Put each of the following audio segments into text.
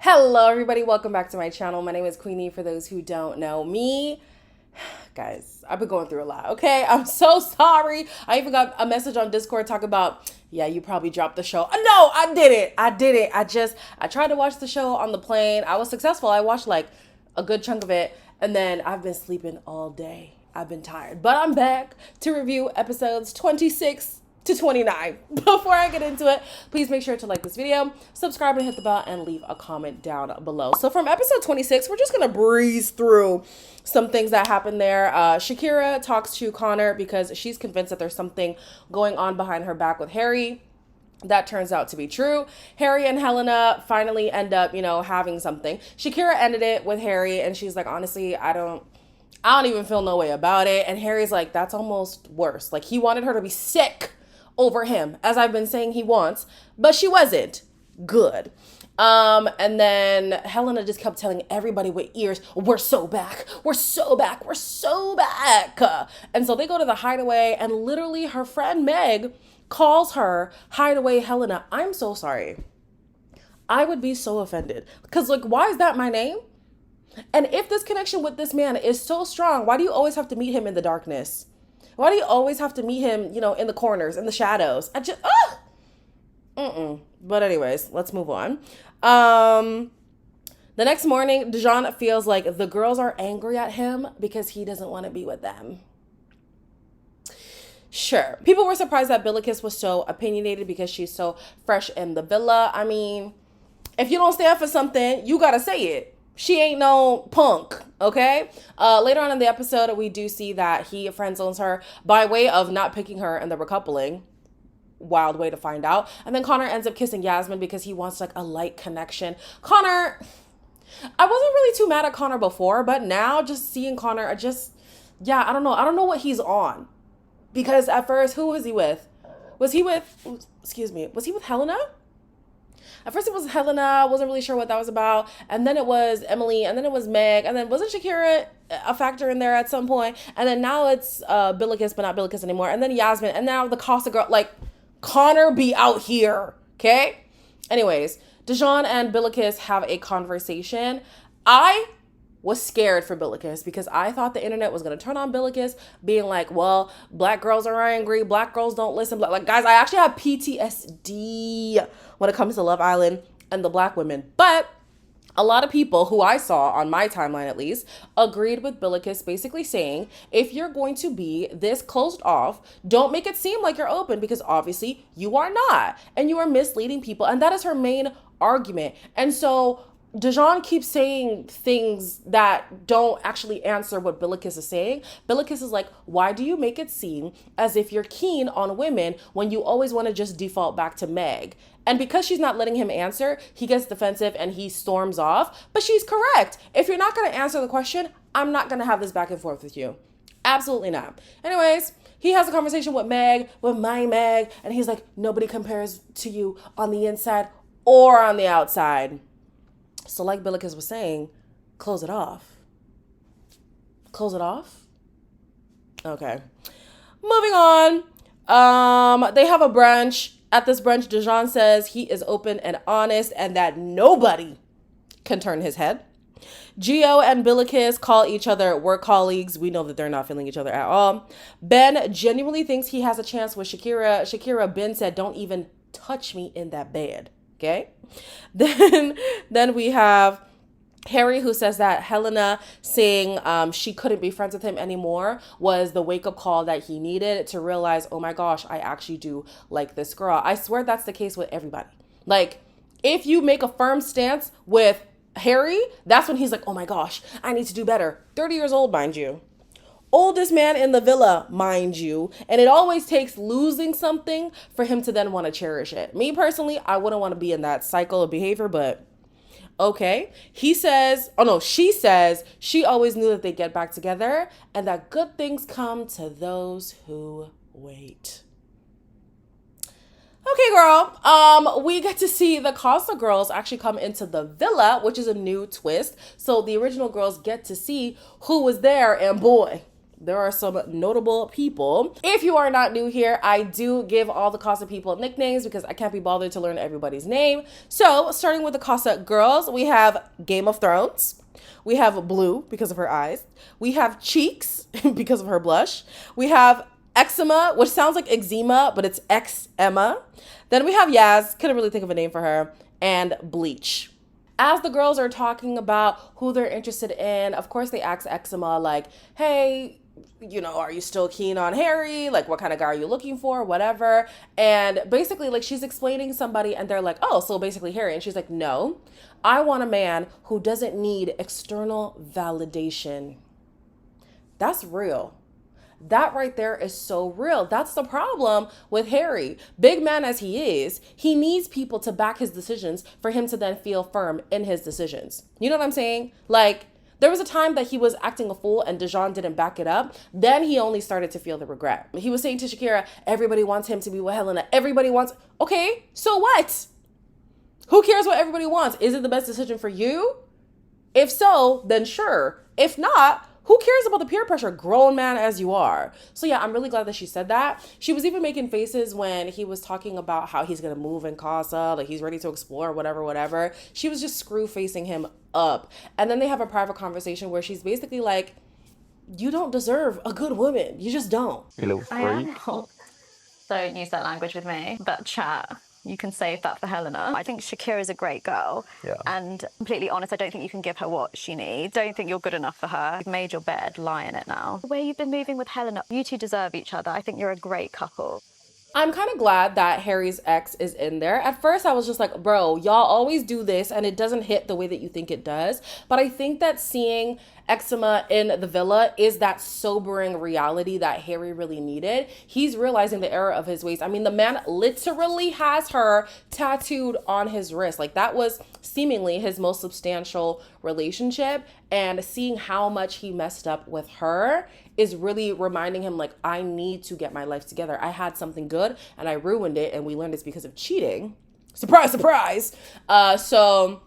Hello, everybody. Welcome back to my channel. My name is Queenie. For those who don't know me, guys, I've been going through a lot. Okay, I'm so sorry. I even got a message on Discord talking about, yeah, you probably dropped the show. No, I didn't. I tried to watch the show on the plane. I was successful. I watched like a good chunk of it, and then I've been sleeping all day. I've been tired, but I'm back to review episodes 26 to 29. Before I get into it, please make sure to like this video, subscribe, and hit the bell, and leave a comment down below. So from episode 26, we're just gonna breeze through some things that happened there. Shakira talks to Connor because she's convinced that there's something going on behind her back with Harry. That turns out to be true. Harry and Helena finally end up, having something. Shakira ended it with Harry, and she's like, honestly, I don't even feel no way about it. And Harry's like, that's almost worse. Like, he wanted her to be sick over him, as I've been saying he wants, but she wasn't good. And then Helena just kept telling everybody with ears, we're so back, we're so back, we're so back. And so they go to the hideaway, and literally her friend Meg calls her Hideaway Helena. I'm so sorry. I would be so offended, because like, why is that my name? And if this connection with this man is so strong, why do you always have to meet him in the darkness? Why do you always have to meet him, in the corners, in the shadows? But anyways, let's move on. The next morning, Dejon feels like the girls are angry at him because he doesn't want to be with them. Sure. People were surprised that Bilicus was so opinionated because she's so fresh in the villa. I mean, if you don't stand for something, you got to say it. She ain't no punk, okay? Later on in the episode, we do see that he friend zones her by way of not picking her and the recoupling. Wild way to find out. And then Connor ends up kissing Yasmin because he wants like a light connection. Connor, I wasn't really too mad at Connor before, but now just seeing Connor, I don't know. I don't know what he's on. Because at first, who was he with? Was he with Helena? At first it was Helena, wasn't really sure what that was about. And then it was Emily, and then it was Meg, and then wasn't Shakira a factor in there at some point? And then now it's Bilicus, but not Bilicus anymore. And then Yasmin, and now the Casa girl, like, Connor be out here, okay? Anyways, Dejon and Bilicus have a conversation. I was scared for Bilicus because I thought the internet was going to turn on Bilicus being like, well, black girls are angry, black girls don't listen. Like, guys, I actually have PTSD when it comes to Love Island and the black women. But a lot of people who I saw on my timeline, at least, agreed with Bilicus basically saying, if you're going to be this closed off, don't make it seem like you're open, because obviously you are not, and you are misleading people. And that is her main argument. And so Dejon keeps saying things that don't actually answer what Bilicus is saying. Bilicus is like, why do you make it seem as if you're keen on women when you always want to just default back to Meg? And because she's not letting him answer, he gets defensive and he storms off. But she's correct. If you're not going to answer the question, I'm not going to have this back and forth with you. Absolutely not. Anyways, he has a conversation with Meg, with my Meg, and he's like, nobody compares to you on the inside or on the outside. So like Bilicus was saying, close it off. Close it off? Okay. Moving on. They have a brunch. At this brunch, Dejon says he is open and honest and that nobody can turn his head. Gio and Bilicus call each other work colleagues. We know that they're not feeling each other at all. Ben genuinely thinks he has a chance with Shakira. Ben said, don't even touch me in that bed. Okay. Then we have Harry, who says that Helena saying she couldn't be friends with him anymore was the wake-up call that he needed to realize, oh my gosh, I actually do like this girl. I swear that's the case with everybody. Like, if you make a firm stance with Harry, that's when he's like, oh my gosh, I need to do better. 30 years old, mind you. Oldest man in the villa, mind you. And it always takes losing something for him to then want to cherish it. Me personally, I wouldn't want to be in that cycle of behavior, but okay. She says she always knew that they'd get back together and that good things come to those who wait. Okay, girl. We get to see the Casa girls actually come into the villa, which is a new twist. So the original girls get to see who was there, and boy, There are some notable people. If you are not new here, I do give all the Casa people nicknames because I can't be bothered to learn everybody's name. So starting with the Casa girls, we have Game of Thrones. We have Blue because of her eyes. We have Cheeks because of her blush. We have Eczema, which sounds like eczema, but it's X-Emma. Then we have Yaz, couldn't really think of a name for her, and Bleach. As the girls are talking about who they're interested in, of course they ask Eczema, like, hey, you know, are you still keen on Harry? Like, what kind of guy are you looking for? Whatever. And basically, like, she's explaining somebody and they're like, oh, so basically Harry. And she's like, no, I want a man who doesn't need external validation. That's real. That right there is so real. That's the problem with Harry. Big man as he is, he needs people to back his decisions for him to then feel firm in his decisions. You know what I'm saying? Like, there was a time that he was acting a fool and Dejon didn't back it up. Then he only started to feel the regret. He was saying to Shakira, everybody wants him to be with Helena. Everybody wants, okay, so what? Who cares what everybody wants? Is it the best decision for you? If so, then sure. If not, who cares about the peer pressure, grown man as you are? So yeah, I'm really glad that she said that. She was even making faces when he was talking about how he's gonna move in Casa, like he's ready to explore, whatever. She was just screw facing him up. And then they have a private conversation where she's basically like, you don't deserve a good woman. You just don't. You little freak. Don't use that language with me. But chat. You can save that for Helena. I think Shakira's a great girl. Yeah. And completely honest, I don't think you can give her what she needs. Don't think you're good enough for her. You've made your bed, lie in it now. The way you've been moving with Helena, you two deserve each other. I think you're a great couple. I'm kind of glad that Harry's ex is in there. At first, I was just like, bro, y'all always do this and it doesn't hit the way that you think it does. But I think that seeing Eczema in the villa is that sobering reality that Harry really needed. He's realizing the error of his ways. I mean, the man literally has her tattooed on his wrist. Like, that was seemingly his most substantial relationship. And seeing how much he messed up with her is really reminding him, like, I need to get my life together. I had something good and I ruined it, and we learned it's because of cheating. Surprise, surprise. So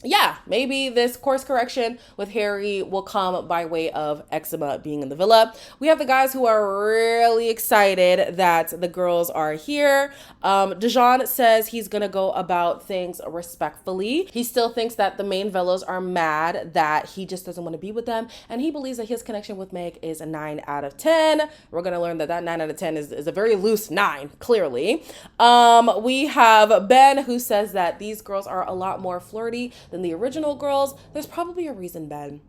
yeah, maybe this course correction with Harry will come by way of Eczema being in the villa. We have the guys who are really excited that the girls are here. Dejon says he's gonna go about things respectfully. He still thinks that the main villas are mad that he just doesn't want to be with them, and he believes that his connection with Meg is a 9 out of 10. We're gonna learn that 9 out of 10 is a very loose 9, clearly. We have Ben, who says that these girls are a lot more flirty than the original girls. There's probably a reason, Ben.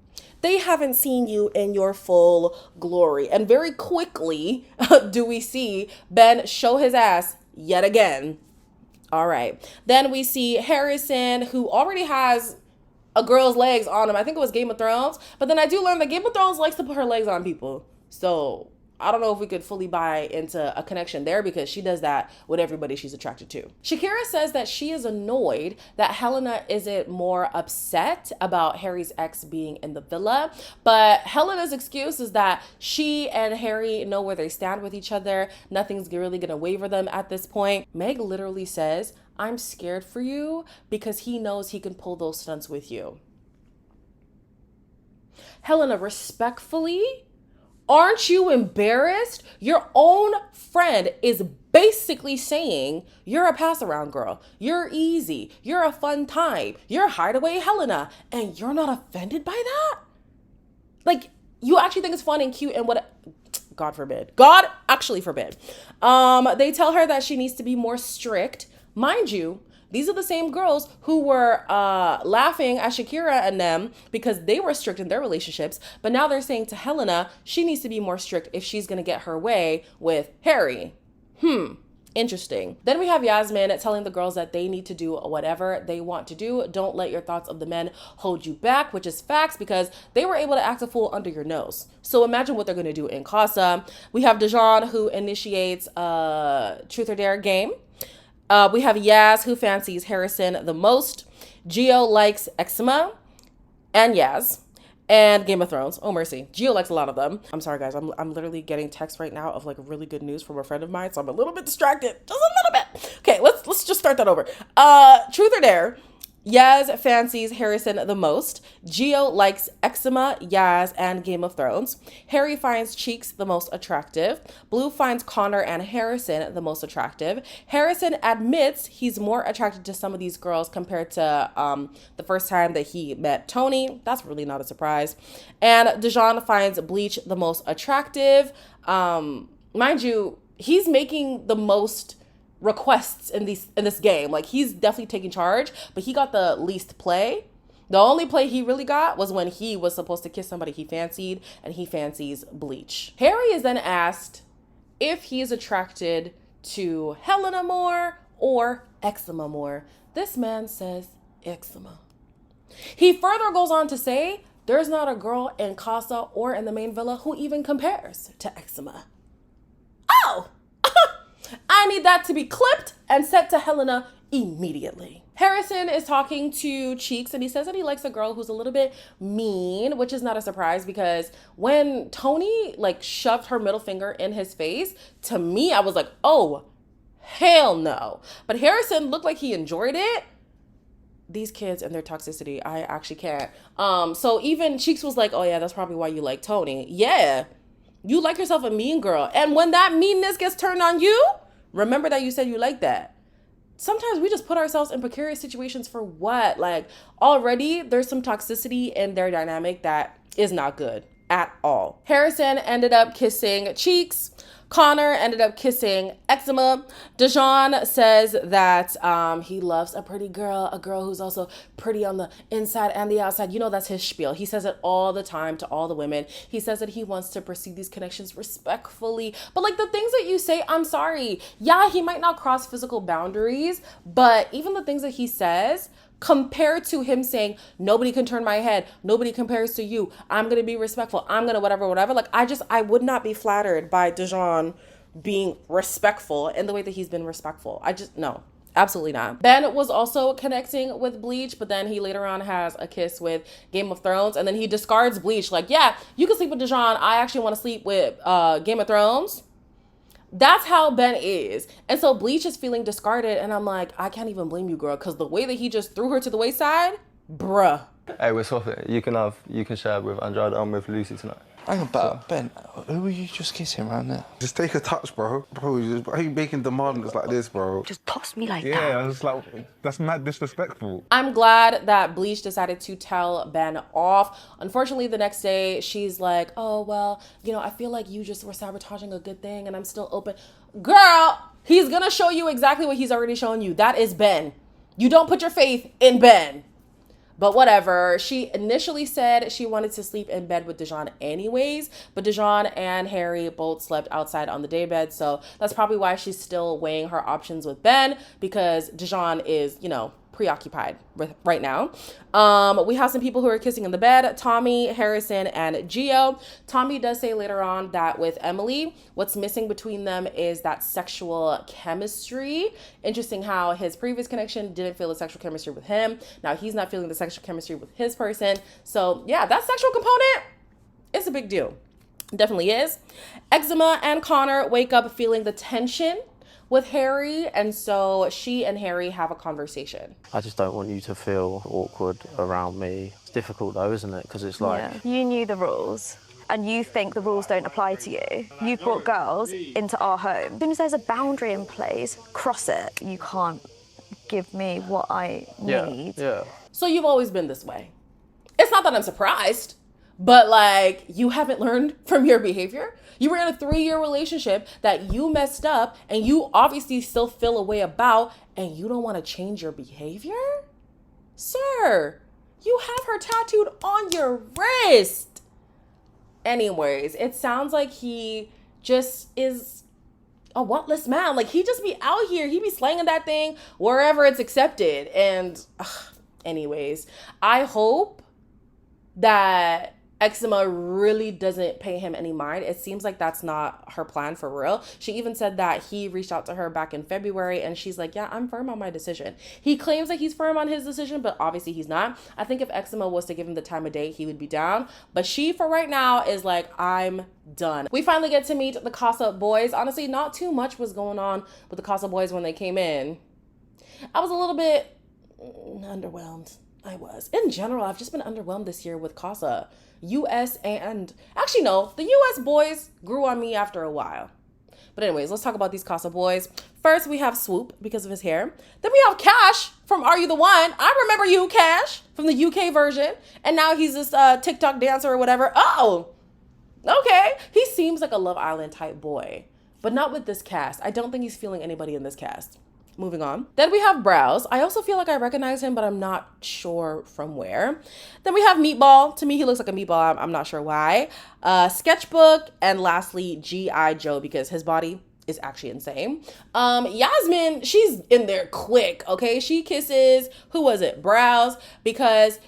They haven't seen you in your full glory. And very quickly do we see Ben show his ass yet again. All right. Then we see Harrison, who already has a girl's legs on him. I think it was Game of Thrones. But then I do learn that Game of Thrones likes to put her legs on people. So I don't know if we could fully buy into a connection there, because she does that with everybody she's attracted to. Shakira says that she is annoyed that Helena isn't more upset about Harry's ex being in the villa. But Helena's excuse is that she and Harry know where they stand with each other. Nothing's really gonna waver them at this point. Meg literally says, I'm scared for you because he knows he can pull those stunts with you. Helena, respectfully, aren't you embarrassed? Your own friend is basically saying you're a pass around girl. You're easy. You're a fun time. You're hideaway Helena. And you're not offended by that? Like, you actually think it's fun and cute and what? God forbid. God actually forbid. They tell her that she needs to be more strict. Mind you, these are the same girls who were laughing at Shakira and them because they were strict in their relationships. But now they're saying to Helena, she needs to be more strict if she's going to get her way with Harry. Interesting. Then we have Yasmin telling the girls that they need to do whatever they want to do. Don't let your thoughts of the men hold you back, which is facts, because they were able to act a fool under your nose. So imagine what they're going to do in Casa. We have Dejon, who initiates Truth or Dare game. We have Yaz, who fancies Harrison the most. Gio likes Eczema and Yaz. And Game of Thrones. Oh, mercy. Gio likes a lot of them. I'm sorry, guys. I'm literally getting text right now of like really good news from a friend of mine, so I'm a little bit distracted. Just a little bit. Okay, let's just start that over. Truth or Dare. Yaz fancies Harrison the most. Gio likes eczema, Yaz, and Game of Thrones. Harry finds Cheeks the most attractive. Blue finds Connor and Harrison the most attractive. Harrison admits he's more attracted to some of these girls compared to the first time that he met Tony. That's really not a surprise. And Dejon finds Bleach the most attractive. Mind you, he's making the most requests in this game. Like, he's definitely taking charge, but he got the least play. The only play he really got was when he was supposed to kiss somebody he fancied, and he fancies Bleach. Harry is then asked if he is attracted to Helena more or eczema more. This man says eczema. He further goes on to say there's not a girl in Casa or in the main villa who even compares to eczema. Oh! I need that to be clipped and sent to Helena immediately. Harrison is talking to Cheeks, and he says that he likes a girl who's a little bit mean, which is not a surprise because when Tony shoved her middle finger in his face, to me, I was like, oh, hell no. But Harrison looked like he enjoyed it. These kids and their toxicity, I actually can't. So even Cheeks was like, oh yeah, that's probably why you like Tony. Yeah. You like yourself a mean girl. And when that meanness gets turned on you, remember that you said you like that. Sometimes we just put ourselves in precarious situations for what? Already there's some toxicity in their dynamic that is not good at all. Harrison ended up kissing Cheeks. Connor ended up kissing eczema. Dejon says that he loves a pretty girl, a girl who's also pretty on the inside and the outside. You know, that's his spiel. He says it all the time to all the women. He says that he wants to pursue these connections respectfully. But the things that you say, I'm sorry. Yeah, he might not cross physical boundaries, but even the things that he says, compared to him saying, nobody can turn my head, nobody compares to you, I'm gonna be respectful, I'm gonna whatever. I would not be flattered by Dejon being respectful in the way that he's been respectful. No, absolutely not. Ben was also connecting with Bleach, but then he later on has a kiss with Game of Thrones, and then he discards Bleach. Yeah, you can sleep with Dejon, I actually want to sleep with Game of Thrones. That's how Ben is. And so Bleach is feeling discarded, and I'm like, I can't even blame you, girl, because the way that he just threw her to the wayside, bruh. Hey, we're swapping. You can share with Andrade. I'm with Lucy tonight. Hang on, but Ben, who were you just kissing around there? Just take a touch, bro. Bro, why are you making demands like this, bro? Just toss me like that. Yeah, I was like, that's mad disrespectful. I'm glad that Bleach decided to tell Ben off. Unfortunately, the next day, she's like, oh, well, I feel like you just were sabotaging a good thing and I'm still open. Girl, he's gonna show you exactly what he's already shown you. That is Ben. You don't put your faith in Ben. But whatever. She initially said she wanted to sleep in bed with Dejon anyways, but Dejon and Harry both slept outside on the daybed, so that's probably why she's still weighing her options with Ben, because Dejon is, preoccupied with right now. We have some people who are kissing in the bed, Tommy, Harrison, and Gio. Tommy does say later on that with Emily, what's missing between them is that sexual chemistry. Interesting how his previous connection didn't feel the sexual chemistry with him. Now he's not feeling the sexual chemistry with his person. So yeah, that sexual component, it's a big deal. Definitely is. Eczema and Connor wake up feeling the tension with Harry, and so she and Harry have a conversation. I just don't want you to feel awkward around me. It's difficult though, isn't it? Because it's like... Yeah. You knew the rules, and you think the rules don't apply to you. You've brought girls into our home. As soon as there's a boundary in place, cross it. You can't give me what I need. Yeah. So you've always been this way. It's not that I'm surprised, but you haven't learned from your behavior. You were in a 3-year relationship that you messed up and you obviously still feel a way about, and you don't want to change your behavior? Sir, you have her tattooed on your wrist. Anyways, it sounds like he just is a wantless man. He just be out here. He be slanging that thing wherever it's accepted. And anyways, I hope that eczema really doesn't pay him any mind. It seems like that's not her plan for real. She even said that he reached out to her back in February, and she's like, yeah, I'm firm on my decision. He claims that he's firm on his decision, but obviously he's not. I think if eczema was to give him the time of day, he would be down. But she, for right now, is like, I'm done. We finally get to meet the Casa boys. Honestly, not too much was going on with the Casa boys when they came in. I was a little bit underwhelmed. I was. In general, I've just been underwhelmed this year with Casa. US and... Actually, no. The US boys grew on me after a while. But anyways, let's talk about these Casa boys. First, we have Swoop because of his hair. Then we have Cash from Are You The One? I remember you, Cash, from the UK version. And now he's this TikTok dancer or whatever. Oh, okay. He seems like a Love Island type boy. But not with this cast. I don't think he's feeling anybody in this cast. Moving on. Then we have Browse. I also feel like I recognize him, but I'm not sure from where. Then we have Meatball. To me, he looks like a meatball. I'm not sure why. Sketchbook. And lastly, G.I. Joe, because his body is actually insane. Yasmin, she's in there quick, okay? She kisses, who was it? Browse, because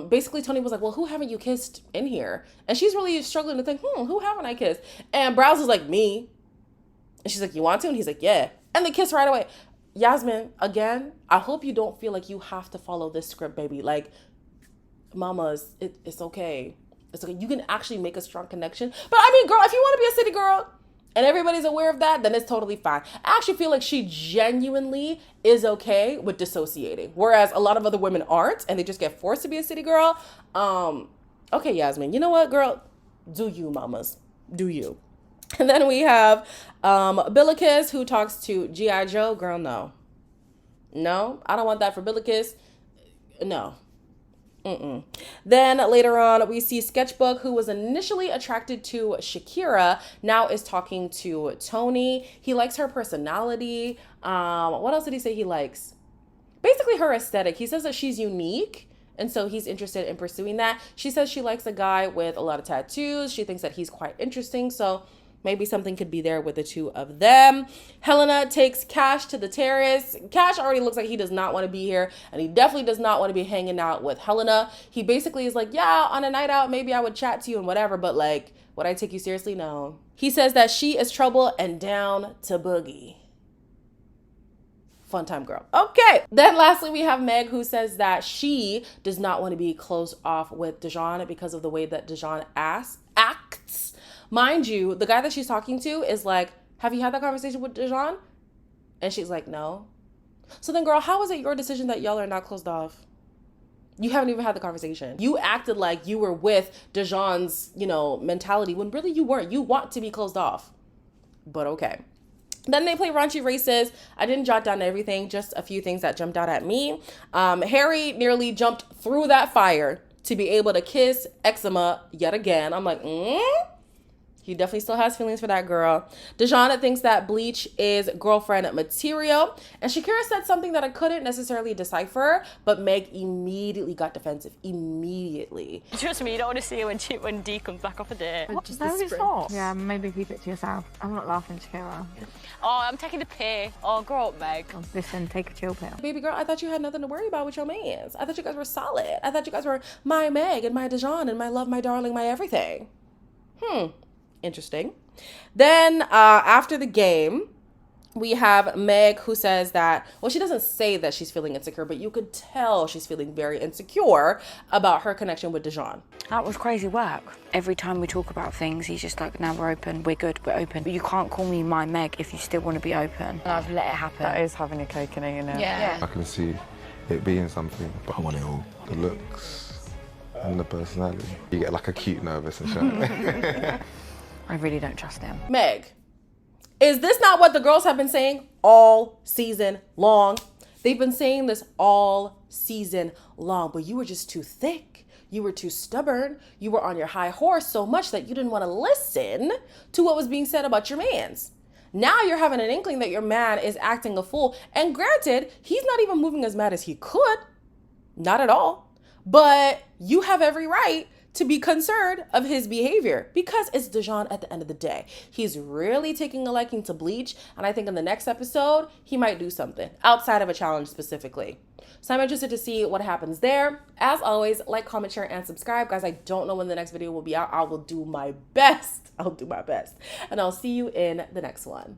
basically Tony was like, well, who haven't you kissed in here? And she's really struggling to think, who haven't I kissed? And Browse is like, me. And she's like, you want to? And he's like, yeah. And they kiss right away. Yasmin, again, I hope you don't feel like you have to follow this script, baby. Like, mamas, it's okay. It's okay. You can actually make a strong connection. But I mean, girl, if you want to be a city girl and everybody's aware of that, then it's totally fine. I actually feel like she genuinely is okay with dissociating. Whereas a lot of other women aren't, and they just get forced to be a city girl. Okay, Yasmin, you know what, girl? Do you, mamas. Do you. And then we have Bilicus, who talks to G.I. Joe. Girl, no. No, I don't want that for Bilicus. No. Then later on, we see Sketchbook, who was initially attracted to Shakira, now is talking to Tony. He likes her personality. What else did he say he likes? Basically her aesthetic. He says that she's unique. And so he's interested in pursuing that. She says she likes a guy with a lot of tattoos. She thinks that he's quite interesting. So maybe something could be there with the two of them. Helena takes Cash to the terrace. Cash already looks like he does not want to be here. And he definitely does not want to be hanging out with Helena. He basically is like, yeah, on a night out, maybe I would chat to you and whatever. But like, would I take you seriously? No. He says that she is trouble and down to boogie. Fun time, girl. Okay. Then lastly, we have Meg, who says that she does not want to be closed off with Dejon because of the way that Dejon acts. Mind you, the guy that she's talking to is like, have you had that conversation with Dejon? And she's like, no. So then, girl, how is it your decision that y'all are not closed off? You haven't even had the conversation. You acted like you were with Dejon's, mentality when really you weren't. You want to be closed off. But okay. Then they play raunchy races. I didn't jot down everything, just a few things that jumped out at me. Harry nearly jumped through that fire to be able to kiss Eczema yet again. I'm like, He definitely still has feelings for that girl. Dejon thinks that Bleach is girlfriend material. And Shakira said something that I couldn't necessarily decipher, but Meg immediately got defensive. Immediately. Trust me, you don't want to see her when D comes back off a date. What? No, it's not. Yeah, maybe keep it to yourself. I'm not laughing, Shakira. Oh, I'm taking the pee. Oh, grow up, Meg. Oh, listen, take a chill pill. Baby girl, I thought you had nothing to worry about with your mans. I thought you guys were solid. I thought you guys were my Meg and my Dejon and my love, my darling, my everything. Interesting. Then after the game, we have Meg, who says that, well, she doesn't say that she's feeling insecure, but you could tell she's feeling very insecure about her connection with Dejon. That was crazy work. Every time we talk about things, he's just like, now we're open, we're good, we're open. But you can't call me my Meg if you still want to be open. And I've let it happen. That is having your cake and eating it. Yeah. I can see it being something, but I want it all. The looks and the personality. You get like a cute nervous and shit. I really don't trust him. Meg, is this not what the girls have been saying all season long? They've been saying this all season long, but you were just too thick. You were too stubborn. You were on your high horse so much that you didn't want to listen to what was being said about your mans. Now you're having an inkling that your man is acting a fool. And granted, he's not even moving as mad as he could. Not at all. But you have every right to be concerned of his behavior because it's Dejon at the end of the day. He's really taking a liking to Bleach, and I think in the next episode, he might do something outside of a challenge specifically. So I'm interested to see what happens there. As always, like, comment, share, and subscribe. Guys, I don't know when the next video will be out. I will do my best. I'll do my best. And I'll see you in the next one.